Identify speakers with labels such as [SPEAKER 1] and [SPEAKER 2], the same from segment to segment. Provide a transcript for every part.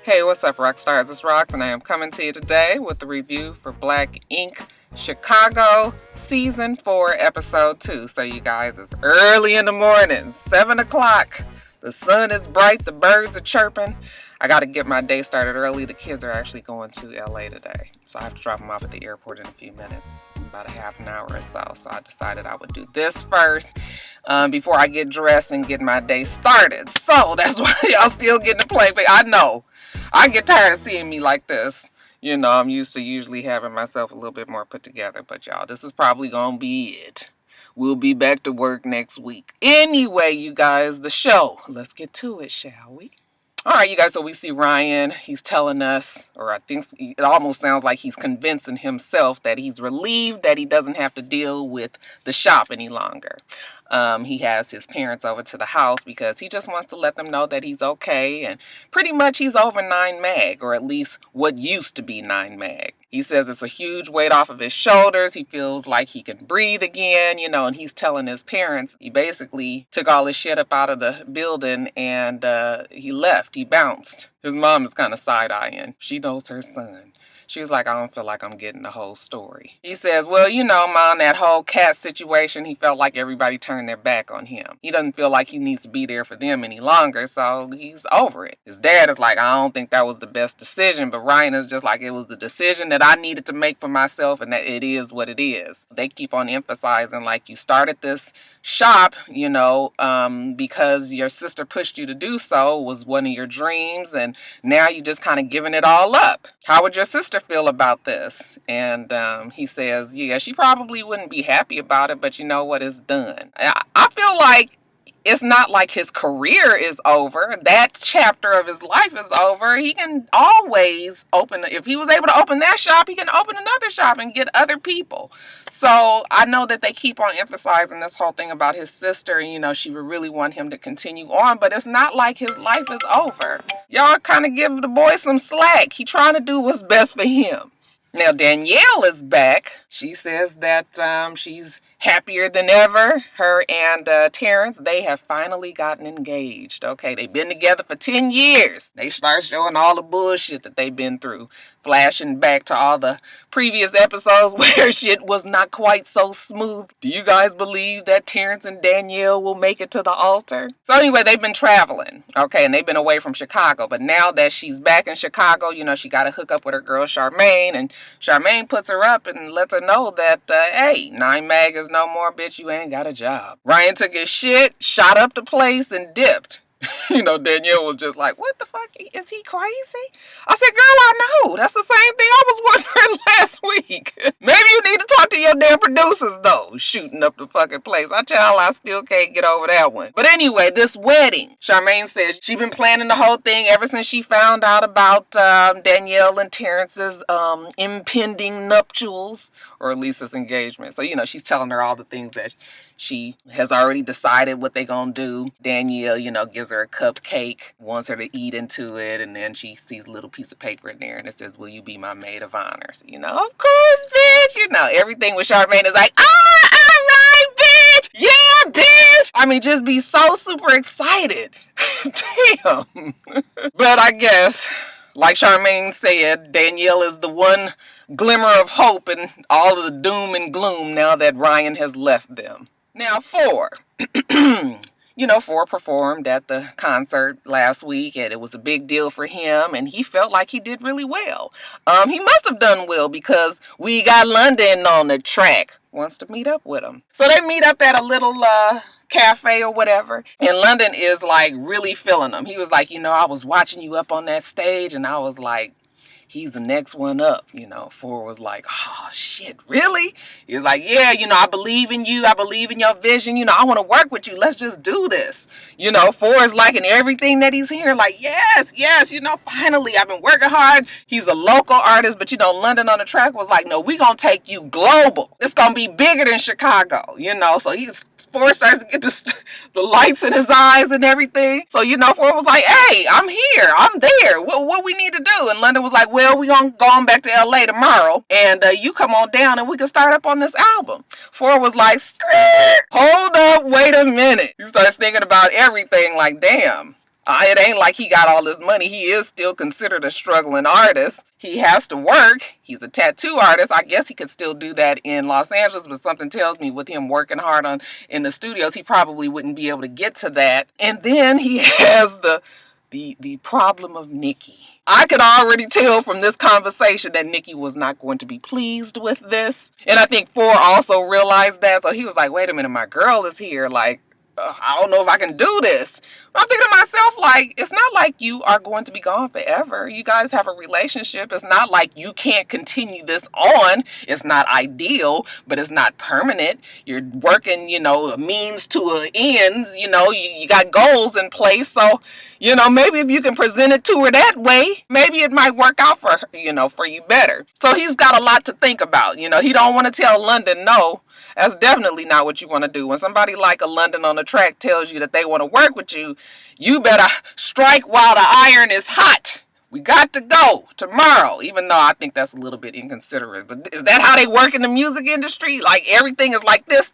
[SPEAKER 1] Hey, what's up, rock stars? It's Rox, and I am coming to you today with the review for Black Ink Chicago Season 4, Episode 2. So, you guys, it's early in the morning, 7 o'clock. The sun is bright, the birds are chirping. I got to get my day started early. The kids are actually going to LA today, so I have to drop them off at the airport in a few minutes, about a half an hour or so. So I decided I would do this first before I get dressed and get my day started. So that's why y'all still getting to play. I know. I get tired of seeing me like this. You know, I'm used to usually having myself a little bit more put together. But y'all, this is probably going to be it. We'll be back to work next week. Anyway, you guys, the show. Let's get to it, shall we? All right, you guys, so we see Ryan. He's telling us, or I think it almost sounds like he's convincing himself that he's relieved that he doesn't have to deal with the shop any longer. He has his parents over to the house because he just wants to let them know that he's okay. And pretty much he's over 9 mag, or at least what used to be 9 mag. He says it's a huge weight off of his shoulders. He feels like he can breathe again, you know, and he's telling his parents he basically took all his shit up out of the building and he left. He bounced. His mom is kind of side-eyeing. She knows her son. She was like, I don't feel like I'm getting the whole story. He says, well, you know, Mom, that whole cat situation, he felt like everybody turned their back on him. He doesn't feel like he needs to be there for them any longer, so he's over it. His dad is like, I don't think that was the best decision, but Ryan is just like, it was the decision that I needed to make for myself, and that it is what it is. They keep on emphasizing, like, you started this shop, you know, because your sister pushed you to do so, was one of your dreams, and now you just kind of giving it all up. How would your sister feel about this? And he says, yeah, she probably wouldn't be happy about it, but you know what, it's done. I feel like it's not like his career is over. That chapter of his life is over. He can always open, if he was able to open that shop, he can open another shop and get other people. So I know that they keep on emphasizing this whole thing about his sister. You know, she would really want him to continue on, but it's not like his life is over. Y'all kind of give the boy some slack. He trying to do what's best for him. Now, Danielle is back. She says that she's happier than ever. Her and Terrence, they have finally gotten engaged. Okay, they've been together for 10 years. They start showing all the bullshit that they've been through. Flashing back to all the previous episodes where shit was not quite so smooth. Do you guys believe that Terrence and Danielle will make it to the altar? So anyway, they've been traveling. Okay, and they've been away from Chicago. But now that she's back in Chicago, you know, she got to hook up with her girl Charmaine. And Charmaine puts her up and lets her know that, hey, 9 mag is no more, bitch. You ain't got a job. Ryan took his shit, shot up the place, and dipped. You know, Danielle was just like, what the fuck? Is he crazy? I said, girl, I know. That's the same thing I was wondering last week. Maybe you need to talk to your damn producers, though, shooting up the fucking place. I still can't get over that one. But anyway, this wedding, Charmaine says she's been planning the whole thing ever since she found out about Danielle and Terrence's impending nuptials, or at least this engagement. So, you know, she's telling her all the things that she has already decided what they're going to do. Danielle, you know, gives her a cupcake, wants her to eat into it, and then she sees a little piece of paper in there, and it says, will you be my maid of honor? So, you know, of course, bitch. You know, everything with Charmaine is like, all right, bitch. Yeah, bitch. I mean, just be so super excited. Damn. But I guess, like Charmaine said, Danielle is the one glimmer of hope in all of the doom and gloom now that Ryan has left them. Now, 4. You know, 4 performed at the concert last week, and it was a big deal for him, and he felt like he did really well. He must have done well because we got London on the track. Wants to meet up with him. So they meet up at a little cafe or whatever, and London is like really feeling him. He was like, you know, I was watching you up on that stage, and I was like, he's the next one up, you know. 4 was like, oh, shit, really? He was like, yeah, you know, I believe in you. I believe in your vision. You know, I want to work with you. Let's just do this. You know, 4 is liking everything that he's hearing. Like, yes, you know, finally, I've been working hard. He's a local artist, but, you know, London on the track was like, no, we going to take you global. It's going to be bigger than Chicago, you know. So 4 starts to get the lights in his eyes and everything. So, you know, 4 was like, hey, I'm here. I'm there. What we need to do? And London was like, well, we gonna go on back to LA tomorrow, and you come on down and we can start up on this album. 4 was like, hold up, wait a minute. He starts thinking about everything like, damn, It ain't like he got all this money. He is still considered a struggling artist. He has to work. He's a tattoo artist. I guess he could still do that in Los Angeles, but something tells me with him working hard in the studios, he probably wouldn't be able to get to that. And then he has the problem of Nikki. I could already tell from this conversation that Nikki was not going to be pleased with this. And I think Four also realized that. So he was like, wait a minute, my girl is here. Like, I don't know if I can do this. But I'm thinking to myself, like, it's not like you are going to be gone forever. You guys have a relationship. It's not like you can't continue this on. It's not ideal, but it's not permanent. You're working, a means to an ends. You got goals in place. So, maybe if you can present it to her that way, maybe it might work out for her, for you better. So he's got a lot to think about. He don't want to tell London no. That's definitely not what you want to do. When somebody like a London on the Track tells you that they want to work with you, you better strike while the iron is hot. We got to go tomorrow, even though I think that's a little bit inconsiderate. But is that how they work in the music industry? Like everything is like this.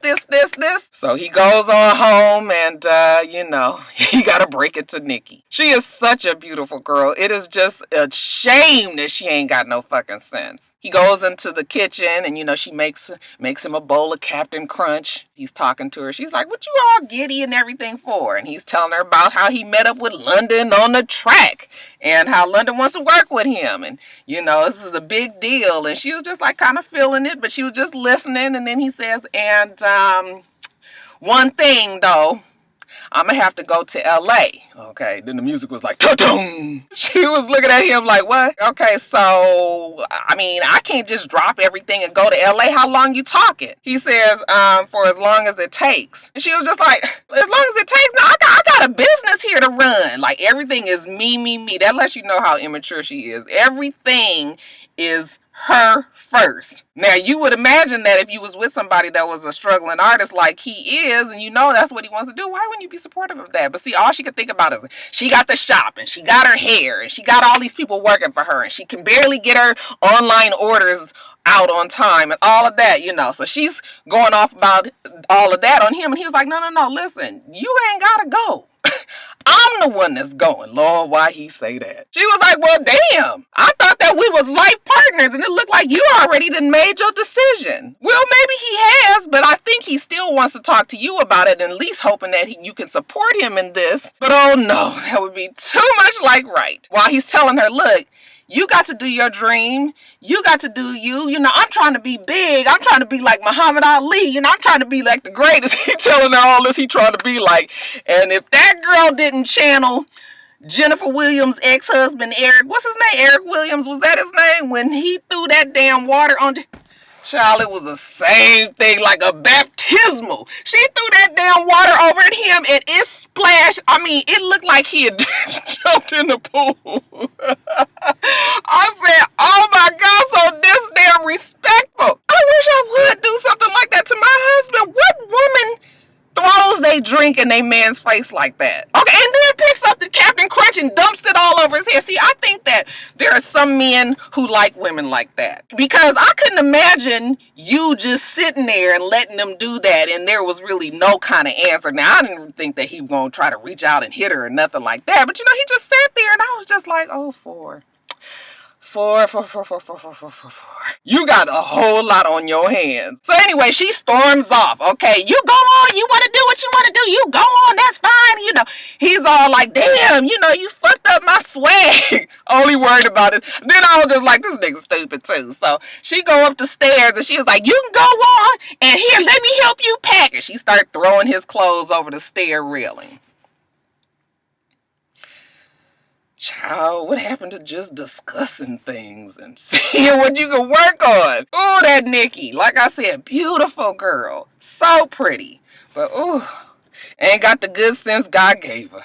[SPEAKER 1] So he goes on home and, he got to break it to Nikki. She is such a beautiful girl. It is just a shame that she ain't got no fucking sense. He goes into the kitchen and, she makes him a bowl of Captain Crunch. He's talking to her. She's like, what you all giddy and everything for? And he's telling her about how he met up with London on the track and how London wants to work with him. And, this is a big deal. And she was just like kind of feeling it, but she was just listening. And then he says, and one thing though, I'm going to have to go to LA. Okay. Then the music was like, ta-dum. She was looking at him like, what? Okay. So, I can't just drop everything and go to LA. How long you talking? He says, for as long as it takes. And she was just like, as long as it takes? No, I got a business here to run. Like everything is me. That lets you know how immature she is. Everything is her first. Now, you would imagine that if you was with somebody that was a struggling artist like he is, and that's what he wants to do, why wouldn't you be supportive of that? But see, all she could think about is she got the shop, and she got her hair, and she got all these people working for her, and she can barely get her online orders out on time and all of that, So she's going off about all of that on him, and he was like, no, listen, you ain't gotta go. I'm the one that's going. Lord, why he say that? She was like, well, damn. I thought that we was life partners, and it looked like you already done made your decision. Well, maybe he has, but I think he still wants to talk to you about it, and at least hoping that you can support him in this. But oh no, that would be too much like right. While he's telling her, look, you got to do your dream. You got to do you. I'm trying to be big. I'm trying to be like Muhammad Ali. I'm trying to be like the greatest. He telling her all this he trying to be like. And if that girl didn't channel Jennifer Williams' ex-husband, Eric, what's his name? Eric Williams, was that his name? When he threw that damn water on... Child, it was the same thing, like a baptismal. She threw that damn water over at him and it splashed. It looked like he had jumped in the pool. I said, oh my God, so this damn respectful. I wish I would do something like that to my husband. What woman throws they drink in their man's face like that? Okay, and then picks up the Captain Crunch and dumps it all over his head. See, I think that there are some men who like women like that. Because I couldn't imagine you just sitting there and letting them do that and there was really no kind of answer. Now, I didn't think that he was going to try to reach out and hit her or nothing like that. But, he just sat there and I was just like, oh, four. You got a whole lot on your hands. So anyway, she storms off. Okay, you go on. You want to do what you want to do. You go on. That's fine. He's all like, damn, you fucked up my swag. Only worried about it. Then I was just like, this nigga stupid too. So she go up the stairs and she was like, you can go on. And here, let me help you pack. And she started throwing his clothes over the stair railing. Child, what happened to just discussing things and seeing what you can work on? Ooh, that Nikki. Like I said, beautiful girl. So pretty. But, ooh, ain't got the good sense God gave her.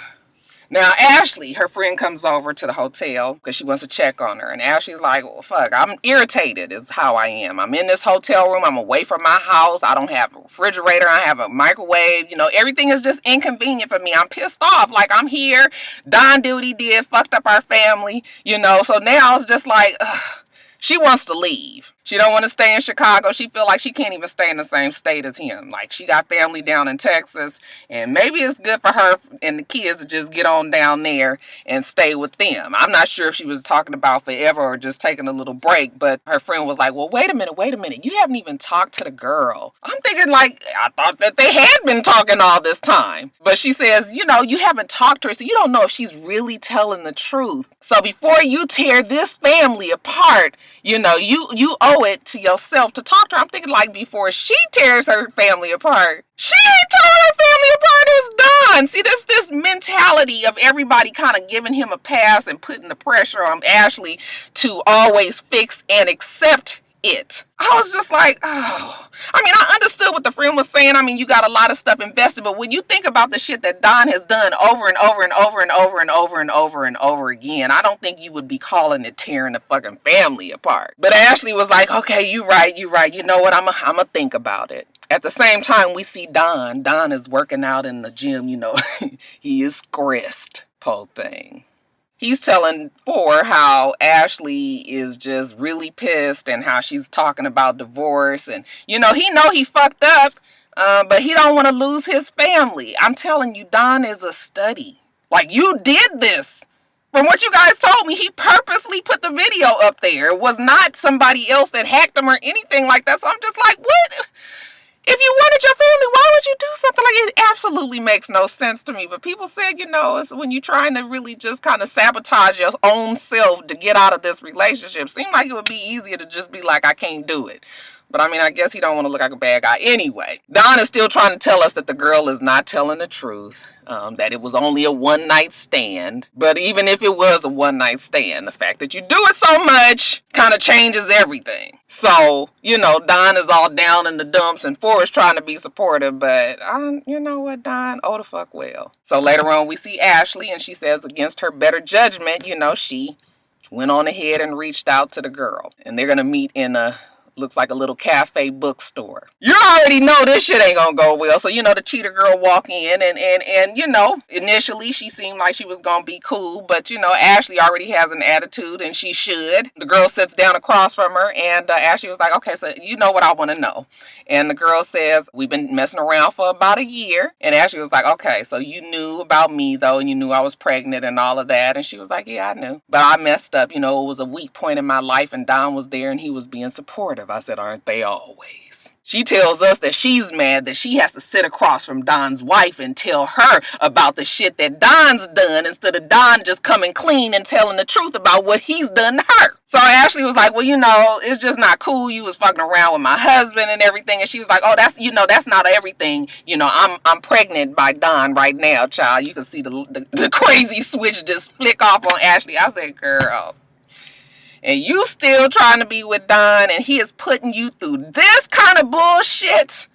[SPEAKER 1] Now, Ashley, her friend, comes over to the hotel because she wants to check on her. And Ashley's like, well, fuck, I'm irritated is how I am. I'm in this hotel room. I'm away from my house. I don't have a refrigerator. I have a microwave. Everything is just inconvenient for me. I'm pissed off. Like, I'm here. Don Duty did, fucked up our family, So now it's just like, ugh. She wants to leave. She don't want to stay in Chicago. She feel like she can't even stay in the same state as him. Like, she got family down in Texas, and maybe it's good for her and the kids to just get on down there and stay with them. I'm not sure if she was talking about forever or just taking a little break, but her friend was like, well, wait a minute. You haven't even talked to the girl. I'm thinking, like, I thought that they had been talking all this time. But she says, you know, you haven't talked to her, so you don't know if she's really telling the truth. So before you tear this family apart, you know, you owe it to yourself to talk to her. I'm thinking, like, before she tears her family apart, she ain't tearing her family apart. It's done. See, this mentality of everybody kind of giving him a pass and putting the pressure on Ashley to always fix and accept it. I was just like, oh. I mean, I understood what the friend was saying. I mean, you got a lot of stuff invested, but when you think about the shit that Don has done over and over and over and over and over and over and over again, I don't think you would be calling it tearing the fucking family apart. But Ashley was like, okay, you right. You know what? I'ma think about it. At the same time, we see Don. Don is working out in the gym, you know. He is stressed, po thing. He's telling Four how Ashley is just really pissed and how she's talking about divorce. And, you know he fucked up, but he don't want to lose his family. I'm telling you, Don is a study. Like, you did this. From what you guys told me, he purposely put the video up there. It was not somebody else that hacked him or anything like that. So I'm just like, what? If you wanted your family, why would you do something like it? It absolutely makes no sense to me. But people said, you know, it's when you're trying to really just kind of sabotage your own self to get out of this relationship. Seemed like it would be easier to just be like, I can't do it. But I mean, I guess he don't want to look like a bad guy anyway. Don is still trying to tell us that the girl is not telling the truth. That it was only a one-night stand. But even if it was a one-night stand, the fact that you do it so much kind of changes everything. So, you know, Don is all down in the dumps and Forrest trying to be supportive, but you know what, Don? Oh, the fuck well. So later on, we see Ashley, and she says against her better judgment, you know, she went on ahead and reached out to the girl. And they're going to meet in looks like a little cafe bookstore. You already know this shit ain't gonna go well. So, you know, the cheater girl walk in and you know, initially she seemed like she was gonna be cool, but you know, Ashley already has an attitude and she should. The girl sits down across from her and Ashley was like, okay, so you know what I want to know. And the girl says, we've been messing around for about a year. And Ashley was like, okay, so you knew about me though, and you knew I was pregnant and all of that. And she was like, yeah, I knew. But I messed up. You know, it was a weak point in my life and Don was there and he was being supportive. I said, aren't they always? She tells us that she's mad that she has to sit across from Don's wife and tell her about the shit that Don's done instead of Don just coming clean and telling the truth about what he's done to her. So Ashley was like, well, you know, it's just not cool. You was fucking around with my husband and everything. And she was like, oh, that's, you know, that's not everything. You know, I'm pregnant by Don right now, child. You can see the crazy switch just flick off on Ashley. I said, girl. And you still trying to be with Don and he is putting you through this kind of bullshit?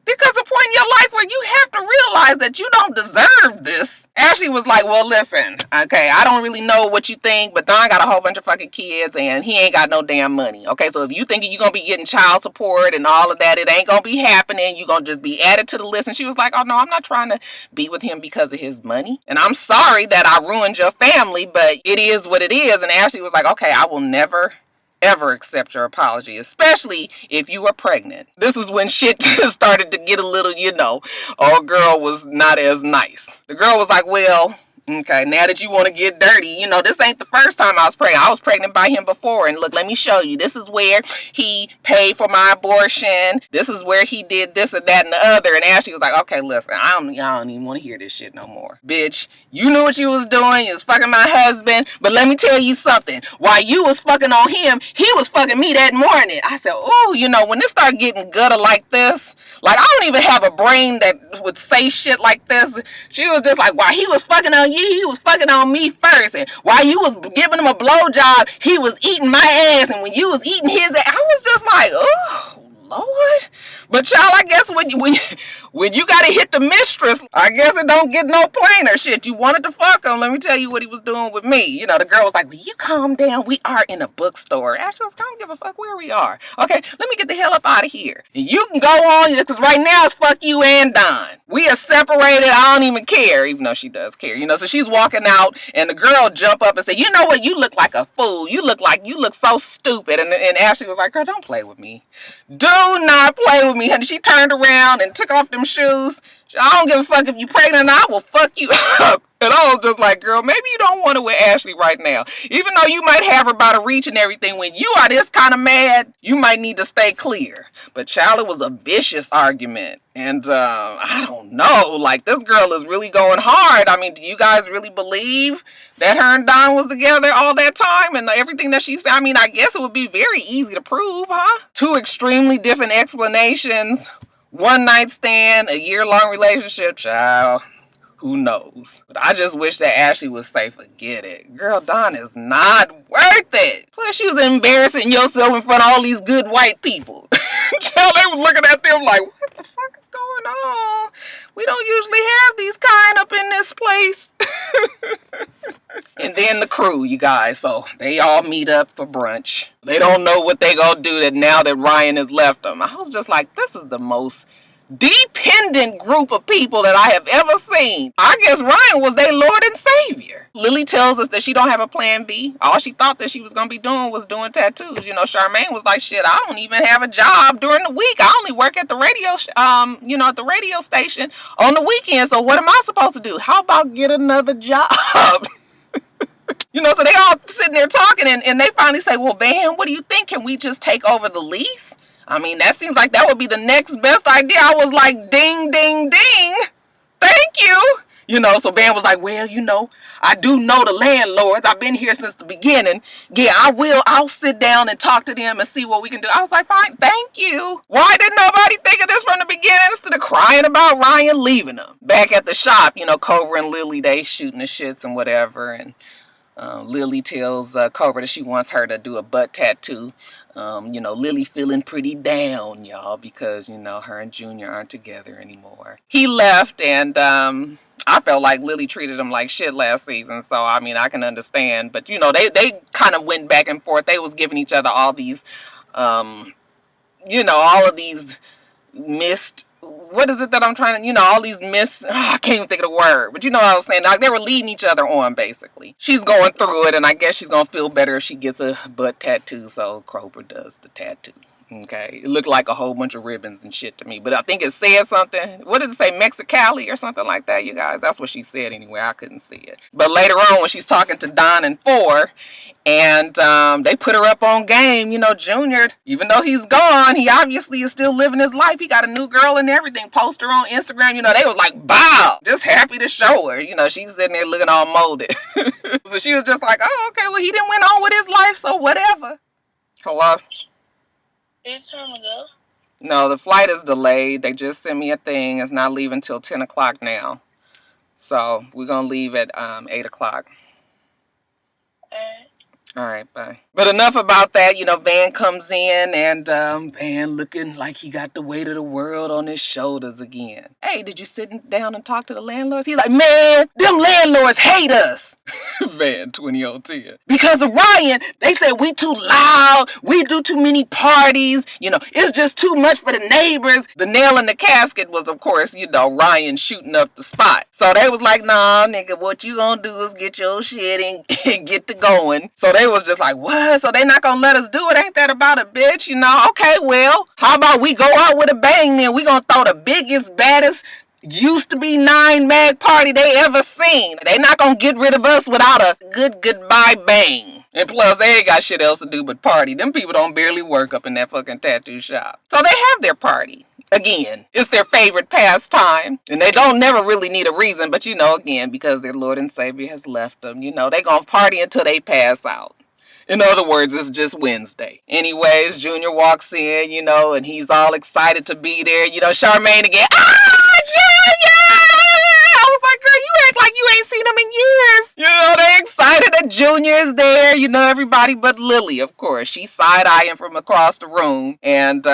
[SPEAKER 1] Because a point in your life where you have to realize that you don't deserve this. Ashley was like, well, listen, okay, I don't really know what you think, but Don got a whole bunch of fucking kids and he ain't got no damn money. Okay, so if you think you're going to be getting child support and all of that, it ain't going to be happening. You're going to just be added to the list. And she was like, oh, no, I'm not trying to be with him because of his money. And I'm sorry that I ruined your family, but it is what it is. And Ashley was like, okay, I will never ever accept your apology, especially if you were pregnant. This is when shit just started to get a little, you know, old girl was not as nice. The girl was like, well, okay, now that you want to get dirty, you know, this ain't the first time I was pregnant. I was pregnant by him before. And look, let me show you. This is where he paid for my abortion. This is where he did this and that and the other. And Ashley was like, okay, listen, I don't even want to hear this shit no more. Bitch, you knew what you was doing. You was fucking my husband. But let me tell you something. While you was fucking on him, he was fucking me that morning. I said, oh, you know, when it started getting gutter like this, like I don't even have a brain that would say shit like this. She was just like, while he was fucking on you, he was fucking on me first. And while you was giving him a blowjob, he was eating my ass. And when you was eating his ass, I was just like, oh, Lord. But y'all, I guess when you gotta hit the mistress, I guess it don't get no plainer. Shit, you wanted to fuck him. Let me tell you what he was doing with me. You know, the girl was like, will you calm down? We are in a bookstore. Ashley, I don't give a fuck where we are. Okay, let me get the hell up out of here. And you can go on, because right now it's fuck you and Don. We are separated. I don't even care, even though she does care. You know, so she's walking out, and the girl jump up and say, you know what? You look like a fool. You look so stupid. And Ashley was like, girl, don't play with me. Do not play with me, honey. She turned around and took off them shoes. I don't give a fuck if you pregnant or not. I will fuck you up. And I was just like, girl, maybe you don't want it with Ashley right now. Even though you might have her by the reach and everything, when you are this kind of mad, you might need to stay clear. But child, it was a vicious argument. And I don't know. Like, this girl is really going hard. I mean, do you guys really believe that her and Don was together all that time and everything that she said? I mean, I guess it would be very easy to prove, huh? Two extremely different explanations. One night stand, a year-long relationship, child. Who knows? But I just wish that Ashley would say, forget it. Girl, Don is not worth it. Plus, you was embarrassing yourself in front of all these good white people. Child, they was looking at them like, what the fuck is going on? We don't usually have these kind up in this place. And then the crew, you guys. So they all meet up for brunch. They don't know what they gonna do now that Ryan has left them. I was just like, this is the most dependent group of people that I have ever seen. I guess Ryan was their Lord and Savior. Lily tells us that she don't have a plan B. All she thought that she was going to be doing was doing tattoos. You know, Charmaine was like, shit, I don't even have a job during the week. I only work at the radio, at the radio station on the weekend. So what am I supposed to do? How about get another job? You know, so they all sitting there talking and they finally say, well, Van, what do you think? Can we just take over the lease? I mean, that seems like that would be the next best idea. I was like, ding, ding, ding. Thank you. You know, so Van was like, well, you know, I do know the landlords. I've been here since the beginning. Yeah, I'll sit down and talk to them and see what we can do. I was like, fine, thank you. Why didn't nobody think of this from the beginning instead of crying about Ryan leaving them? Back at the shop, you know, Cobra and Lily, they shooting the shits and whatever. And Lily tells Cobra that she wants her to do a butt tattoo. Lily feeling pretty down, y'all, because, you know, her and Junior aren't together anymore. He left, and I felt like Lily treated him like shit last season, so, I mean, I can understand. But, you know, they kind of went back and forth. They was giving each other all these, all of these missed... What is it that I'm trying to, all these I can't even think of the word. But you know what I was saying? Like, they were leading each other on, basically. She's going through it, and I guess she's going to feel better if she gets a butt tattoo. So Cobra does the tattoo. Okay. It looked like a whole bunch of ribbons and shit to me. But I think it said something. What did it say? Mexicali or something like that, you guys? That's what she said anyway. I couldn't see it. But later on, when she's talking to Don and Four, and they put her up on game, you know, Junior, even though he's gone, he obviously is still living his life. He got a new girl and everything. Post her on Instagram. You know, they was like, bow. Just happy to show her. You know, she's sitting there looking all molded. So she was just like, oh, okay, well, he didn't went on with his life, so whatever. Hello?
[SPEAKER 2] It's time to go.
[SPEAKER 1] No, the flight is delayed. They just sent me a thing. It's not leaving till 10 o'clock now. So we're going to leave at 8 o'clock. All right, bye. But enough about that. You know, Van comes in and Van looking like he got the weight of the world on his shoulders again. Hey, did you sit down and talk to the landlords? He's like, man, them landlords hate us. Van 2010. Because of Ryan, they said we too loud. We do too many parties. You know, it's just too much for the neighbors. The nail in the casket was, of course, you know, Ryan shooting up the spot. So they was like, nah, nigga, what you gonna do is get your shit and get to going. So they was just like, what? So they not gonna let us do it? Ain't that about a bitch? You know, okay, well, how about we go out with a bang then? We gonna throw the biggest, baddest, used to be 9 mag party they ever seen. They not gonna get rid of us without a good goodbye bang. And plus, they ain't got shit else to do but party. Them people don't barely work up in that fucking tattoo shop. So they have their party. Again, it's their favorite pastime. And they don't never really need a reason. But, you know, again, because their Lord and Savior has left them, you know, they gonna party until they pass out. In other words, it's just Wednesday. Anyways, Junior walks in, you know, and he's all excited to be there. You know, Charmaine again. Ah, Junior! I was like, girl, you act like you ain't seen him in years. You know, they excited that Junior is there. You know, everybody but Lily, of course. She's side-eyeing from across the room. And,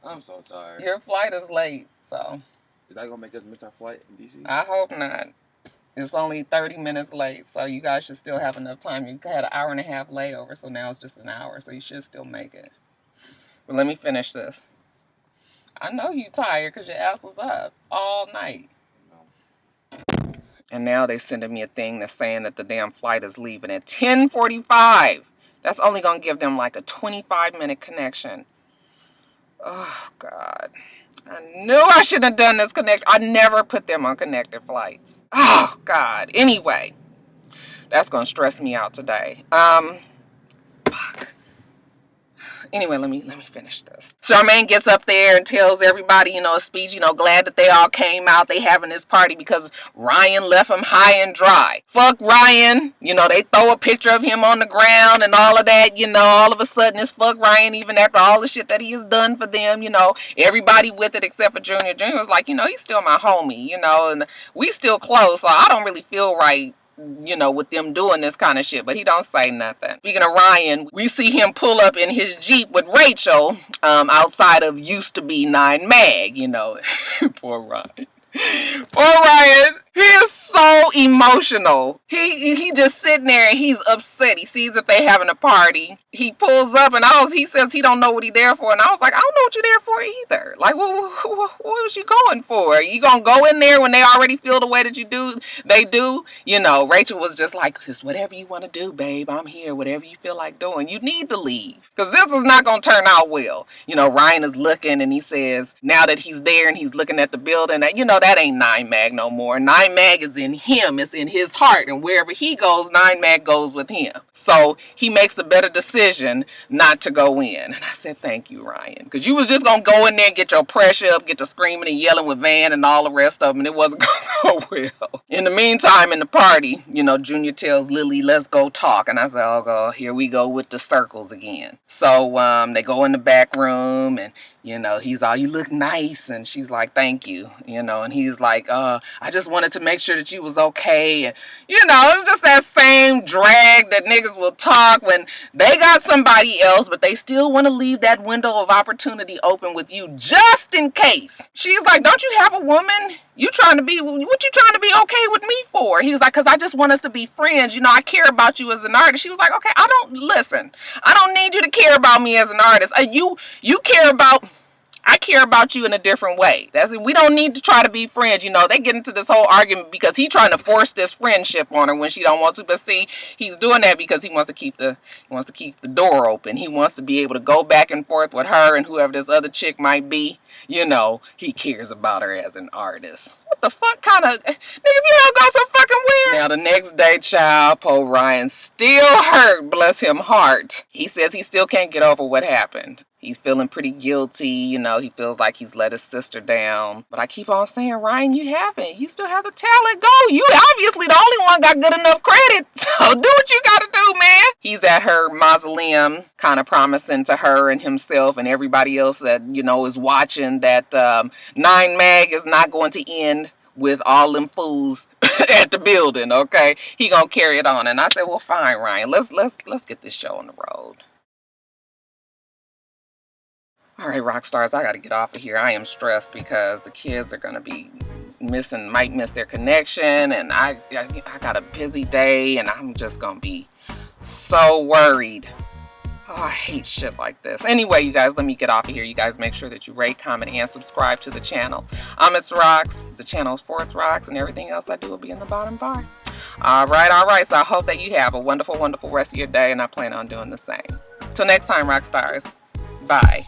[SPEAKER 3] I'm so tired.
[SPEAKER 1] Your flight is late, so.
[SPEAKER 3] Is that gonna make us miss our flight in DC?
[SPEAKER 1] I hope not. It's only 30 minutes late, so you guys should still have enough time. You had an hour and a half layover, so now it's just an hour, so you should still make it. But let me finish this. I know you tired because your ass was up all night.
[SPEAKER 3] No.
[SPEAKER 1] And now they sending me a thing that's saying that the damn flight is leaving at 10:45. That's only going to give them like a 25-minute connection. Oh, God. I knew I shouldn't have done this connect. I never put them on connected flights. Oh, God. Anyway, that's going to stress me out today. Fuck. Anyway, let me finish this. Charmaine gets up there and tells everybody, a speech, glad that they all came out. They having this party because Ryan left him high and dry. Fuck Ryan. They throw a picture of him on the ground and all of that, all of a sudden it's fuck Ryan, even after all the shit that he has done for them, everybody with it except for Junior. Junior was like, he's still my homie, and we still close, so I don't really feel right, with them doing this kind of shit, but he don't say nothing. Speaking of Ryan, we see him pull up in his Jeep with Rachel, outside of used to be 9 Mag, Poor Ryan. Poor Ryan. He is so emotional. He just sitting there and he's upset. He sees that they having a party. He pulls up and he says he don't know what he there for. And I was like, I don't know what you're there for either. Like, what was you going for? You gonna go in there when they already feel the way that they do? Rachel was just like, it's whatever you want to do, babe. I'm here. Whatever you feel like doing. You need to leave. Because this is not gonna turn out well. Ryan is looking and he says, now that he's there and he's looking at the building, that that ain't 9 Mag no more. 9 Mag is in him. It's in his heart. And wherever he goes, 9 Mag goes with him. So he makes a better decision not to go in. And I said, thank you, Ryan. Because you was just going to go in there and get your pressure up, get to screaming and yelling with Van and all the rest of them. And it wasn't going to go well. In the meantime, in the party, Junior tells Lily, let's go talk. And I said, oh, God, here we go with the circles again. So they go in the back room and he's all, you look nice. And she's like, thank you. And he's like, I just wanted to make sure that you was okay. And, it's just that same drag that niggas will talk when they got somebody else, but they still want to leave that window of opportunity open with you just in case. She's like, don't you have a woman? What you trying to be okay with me for? He was like, because I just want us to be friends. I care about you as an artist. She was like, okay, I don't need you to care about me as an artist. I care about you in a different way. We don't need to try to be friends. They get into this whole argument because he's trying to force this friendship on her when she don't want to. But see, he's doing that because he wants to keep the door open. He wants to be able to go back and forth with her and whoever this other chick might be. He cares about her as an artist. What the fuck kind of nigga? If you don't go so fucking weird. Now the next day, child, poor Ryan still hurt. Bless him heart. He says he still can't get over what happened. He's feeling pretty guilty, he feels like he's let his sister down. But I keep on saying, Ryan, you haven't. You still have the talent. Go. You obviously the only one got good enough credit. So do what you gotta do, man. He's at her mausoleum, kind of promising to her and himself and everybody else that, is watching that 9 Mag is not going to end with all them fools at the building, okay? He gonna carry it on. And I said, well, fine, Ryan. Let's get this show on the road. All right, rock stars, I got to get off of here. I am stressed because the kids are going to be might miss their connection. And I got a busy day and I'm just going to be so worried. Oh, I hate shit like this. Anyway, you guys, let me get off of here. You guys make sure that you rate, comment, and subscribe to the channel. I'm itsrox. The channel is for itsrox, and everything else I do will be in the bottom bar. All right. So I hope that you have a wonderful, wonderful rest of your day, and I plan on doing the same. Till next time, rock stars. Bye.